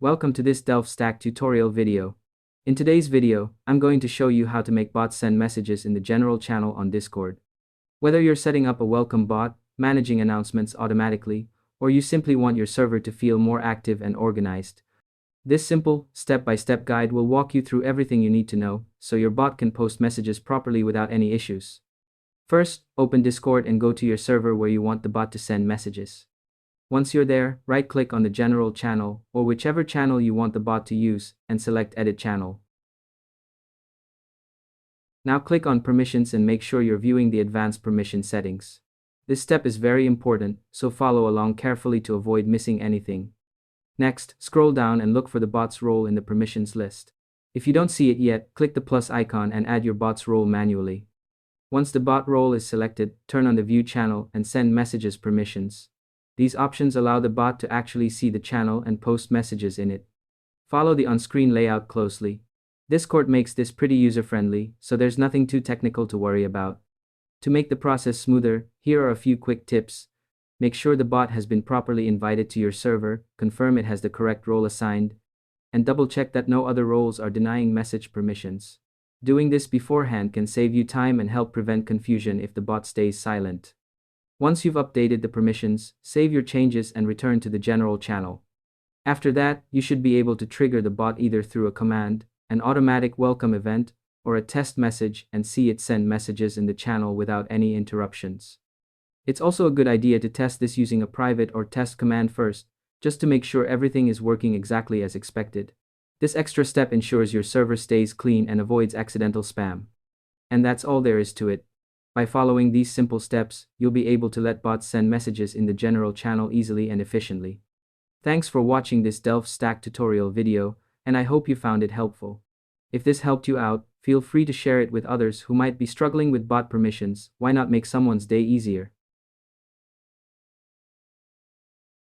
Welcome to this Delph Stack tutorial video. In today's video, I'm going to show you how to make bots send messages in the general channel on Discord. Whether you're setting up a welcome bot, managing announcements automatically, or you simply want your server to feel more active and organized, this simple, step-by-step guide will walk you through everything you need to know, so your bot can post messages properly without any issues. First, open Discord and go to your server where you want the bot to send messages. Once you're there, right-click on the general channel, or whichever channel you want the bot to use, and select Edit Channel. Now click on Permissions and make sure you're viewing the advanced permission settings. This step is very important, so follow along carefully to avoid missing anything. Next, scroll down and look for the bot's role in the permissions list. If you don't see it yet, click the plus icon and add your bot's role manually. Once the bot role is selected, turn on the View Channel and Send Messages permissions. These options allow the bot to actually see the channel and post messages in it. Follow the on-screen layout closely. Discord makes this pretty user-friendly, so there's nothing too technical to worry about. To make the process smoother, here are a few quick tips. Make sure the bot has been properly invited to your server, confirm it has the correct role assigned, and double-check that no other roles are denying message permissions. Doing this beforehand can save you time and help prevent confusion if the bot stays silent. Once you've updated the permissions, save your changes and return to the general channel. After that, you should be able to trigger the bot either through a command, an automatic welcome event, or a test message and see it send messages in the channel without any interruptions. It's also a good idea to test this using a private or test command first, just to make sure everything is working exactly as expected. This extra step ensures your server stays clean and avoids accidental spam. And that's all there is to it. By following these simple steps, you'll be able to let bots send messages in the general channel easily and efficiently. Thanks for watching this Delph Stack tutorial video, and I hope you found it helpful. If this helped you out, feel free to share it with others who might be struggling with bot permissions. Why not make someone's day easier?